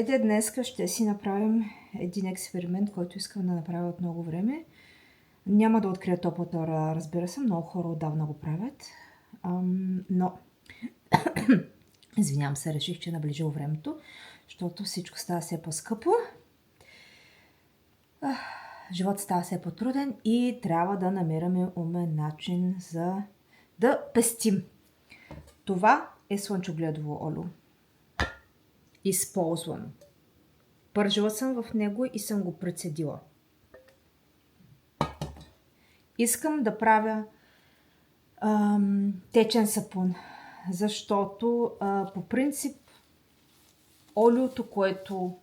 Здравейте! Днес ще си направим един експеримент, който искам да направя от много време. Няма да открия топлата вода, разбира се, много хора отдавна го правят. Но, извинявам се, реших, че е наближило времето, защото всичко става все по-скъпо. Живот става все по-труден и трябва да намираме умен начин за да пестим. Това е слънчогледово олио. Използвам. Пържила съм в него и съм го прецедила. Искам да правя течен сапун, защото по принцип олиото, което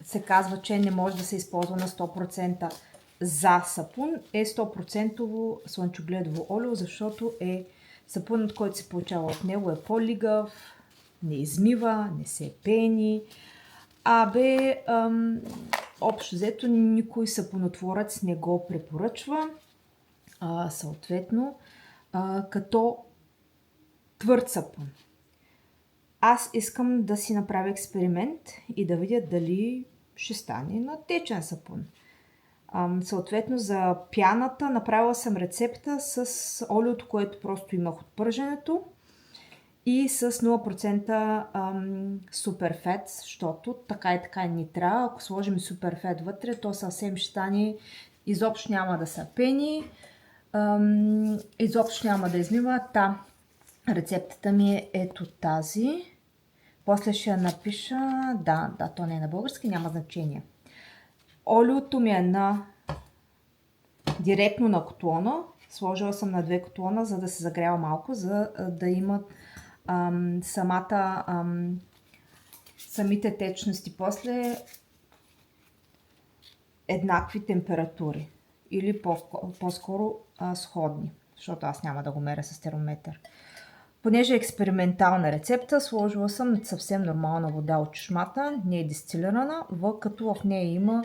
се казва, че не може да се използва на 100% за сапун, е 100% слънчогледово олио, защото сапунът, който се получава от него, е по-лигав, не измива, не се пени. Общо взето никой сапунотворец не го препоръчва, съответно, като твърд сапун. Аз искам да си направя експеримент и да видя дали ще стане на течен сапун. Съответно, за пяната направила съм рецепта с олиото, което просто имах от пърженето, и с 0% суперфет, защото така и така ни трябва. Ако сложим суперфет вътре, то съвсем ще стане, изобщо няма да са пени, изобщо няма да измива. Рецептата ми е ето тази. После ще я напиша, да, то не е на български, няма значение. Олиото ми е директно на котлона. Сложила съм на 2 котлона, за да се загрява малко, за да имат самите течности после еднакви температури или по-скоро сходни, защото аз няма да го меря с термометър. Понеже е експериментална рецепта, сложила съм съвсем нормална вода от чешмата, не е дестилирана, като в нея има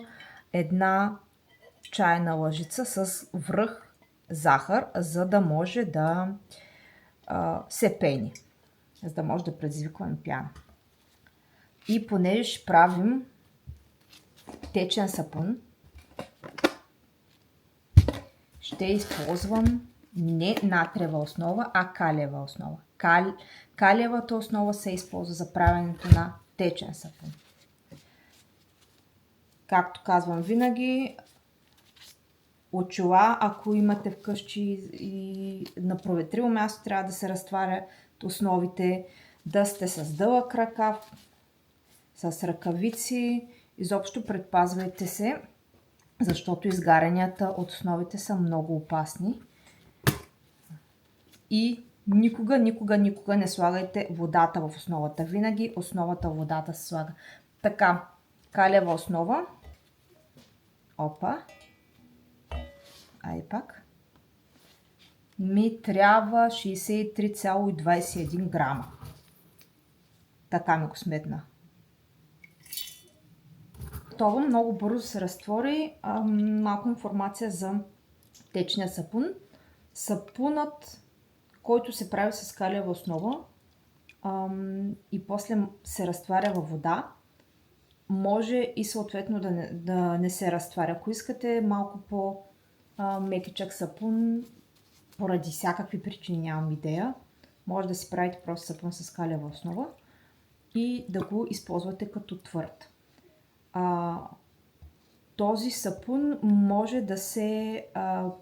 1 чайна лъжица с връх захар, за да може да се пени, за да може да предизвикваме пяна. И понеже ще правим течен сапун, ще използвам не натриева основа, а калиева основа. Калиевата основа се използва за правенето на течен сапун. Както казвам винаги, очила, ако имате вкъщи и на проветрило място, трябва да се разтварят основите, да сте с дълъг ръкав, с ръкавици. Изобщо предпазвайте се, защото изгарянията от основите са много опасни. И никога не слагайте водата в основата. Винаги основата в водата се слага. Така, калиева основа. Пак. Ми трябва 63,21 грама. Така ми го сметна. Това много бързо се разтвори. Малко информация за течния сапун. Сапунът, който се прави с калиева основа и после се разтваря във вода, може и съответно да не се разтваря. Ако искате малко по-мекичък сапун, поради всякакви причини, нямам идея, може да си правите просто сапун с калиева основа и да го използвате като твърд. Този сапун може да се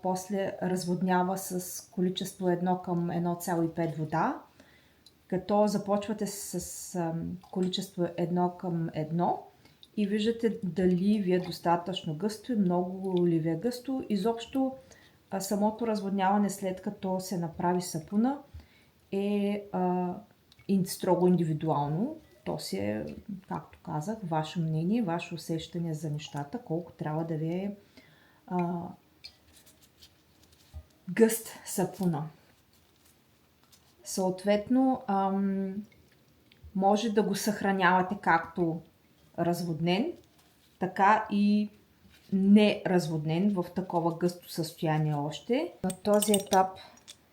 после разводнява с количество 1 към 1,5 вода, като започвате с количество 1 към 1 и виждате дали ви е достатъчно гъсто и много ли ви е гъсто. Изобщо самото разводняване, след като се направи сапуна, е строго индивидуално. То си е, както казах, ваше мнение, ваше усещане за нещата, колко трябва да ви е гъст сапуна. Съответно, може да го съхранявате както разводнен, така и неразводнен в такова гъсто състояние още. На този етап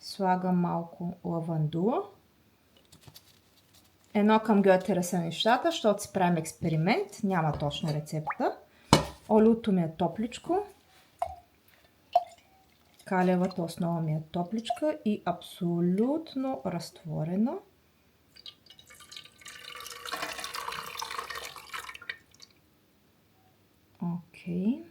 слагам малко лавандула. Едно към Гьотера са нещата, защото си правим експеримент, няма точна рецепта. Олиото ми е топличко, калиевата основа ми е топличка и абсолютно разтворена. Окей.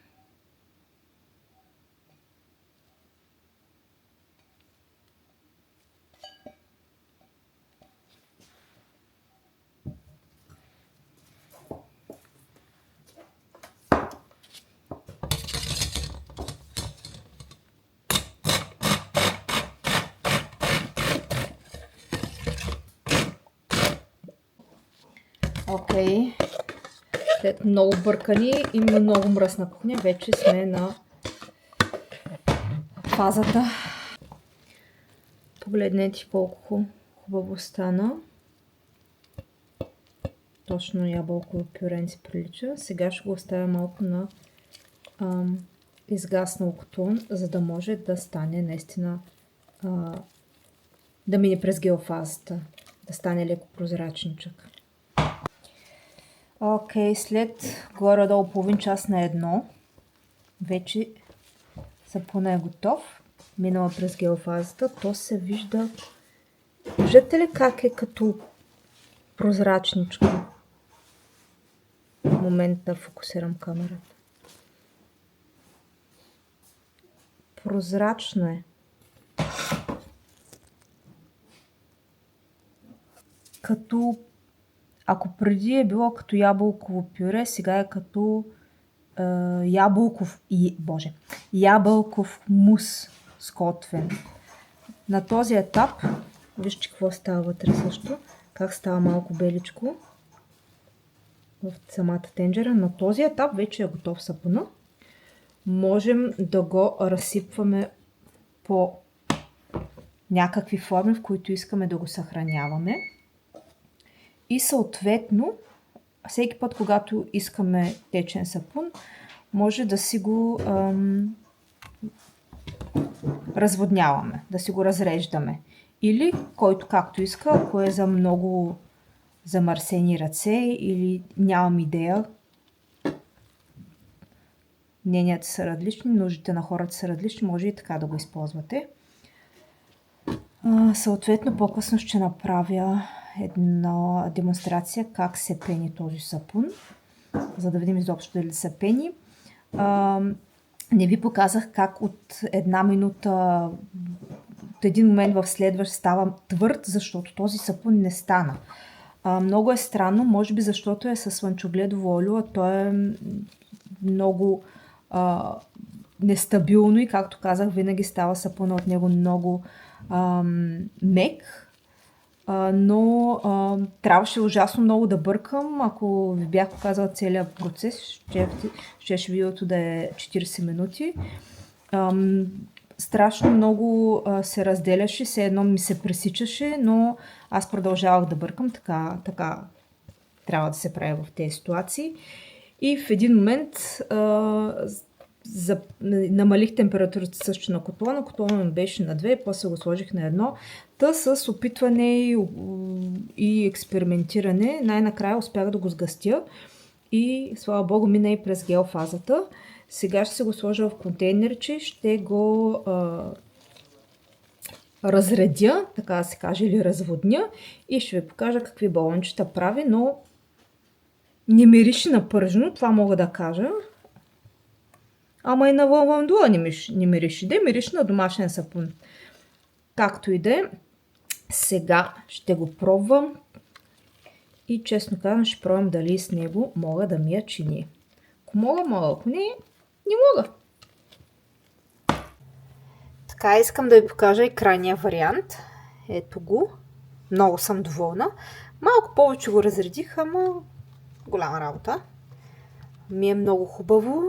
Окей. След много бъркани и много мръсна кухня, вече сме на фазата. Погледнете колко хубаво стана. Точно ябълково пюренце прилича. Сега ще го оставя малко на изгаснал котон, за да може да стане наистина да мине през геофазата, да стане леко прозрачничък. Окей, след горе-долу половин час на едно, вече сапуна е готов. Минала през геофазата, то се вижда. Виждате ли как е като прозрачничко? В момента фокусирам камерата. Прозрачно е. Като ако преди е било като ябълково пюре, сега е като ябълков мус сготвен. На този етап, вижте какво става вътре също, как става малко беличко в самата тенджера. На този етап вече е готов сапуна. Можем да го разсипваме по някакви форми, в които искаме да го съхраняваме. И съответно, всеки път, когато искаме течен сапун, може да си го разводняваме, да си го разреждаме. Или който както иска, ако е за много замърсени ръце или нямам идея, мненията са различни, нуждите на хората са различни, може и така да го използвате. Съответно, по-късно ще направя една демонстрация как се пени този сапун, за да видим изобщо дали са пени. Не ви показах как от една минута, от един момент в следващ става твърд, защото този сапун не стана. Много е странно, може би защото е със слънчогледово олио, а то е много нестабилно и както казах, винаги става сапуна от него много мек. Но трябваше ужасно много да бъркам. Ако ви бях показала целият процес, ще видеото да е 40 минути. Страшно много се разделяше, все едно ми се пресичаше, но аз продължавах да бъркам. Така трябва да се прави в тези ситуации. И в един момент намалих температурата също на котлона. Котлона ми беше на 2, после го сложих на 1. Та с опитване и експериментиране най-накрая успях да го сгъстя и слава богу мина и през геофазата. Сега ще се го сложа в контейнерче, ще го разредя, така да се каже, или разводня и ще ви покажа какви балончета прави, но не мирише на пържено, това мога да кажа. Ама и на лавандула не мирише, мирише на домашен сапун. Както и да е, сега ще го пробвам и честно казвам ще пробвам дали с него мога да мия чини. Ако мога, ако не мога. Така, искам да ви покажа и крайния вариант. Ето го. Много съм доволна. Малко повече го разредих, ама голяма работа. Ми е много хубаво.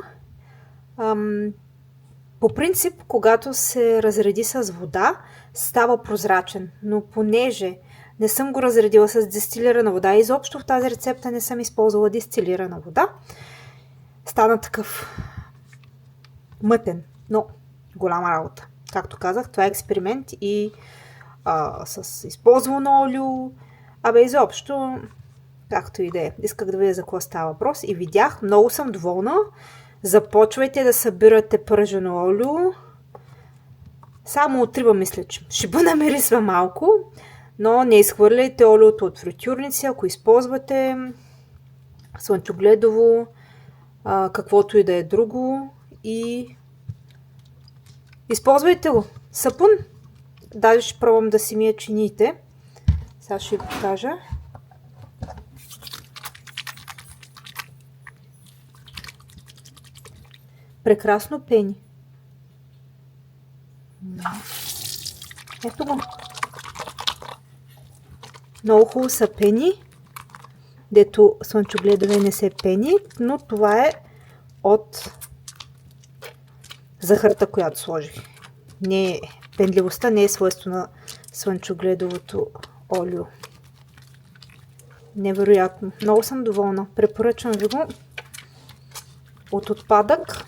По принцип, когато се разреди с вода, става прозрачен, но понеже не съм го разредила с дестилирана вода, изобщо в тази рецепта не съм използвала дестилирана вода, стана такъв мътен, но голяма работа. Както казах, това е експеримент и с използвано олио. Изобщо, както и да е. Исках да видя за какво става въпрос и видях. Много съм доволна. Започвайте да събирате пържено олио. Само от риба мисля, че шиба намирисва малко, но не изхвърляйте олиото от фритюрници, ако използвате слънчогледово, каквото и да е друго, и използвайте го. Сапун. Даже ще пробвам да си мия чиниите. Сега ще ви покажа. Прекрасно пени. Ето го. Много хубаво са пени, дето слънчогледове не се пени, но това е от захарта, която сложих. Пенливостта не е свойство на слънчогледовото олио. Невероятно. Много съм доволна. Препоръчвам ви го. От отпадък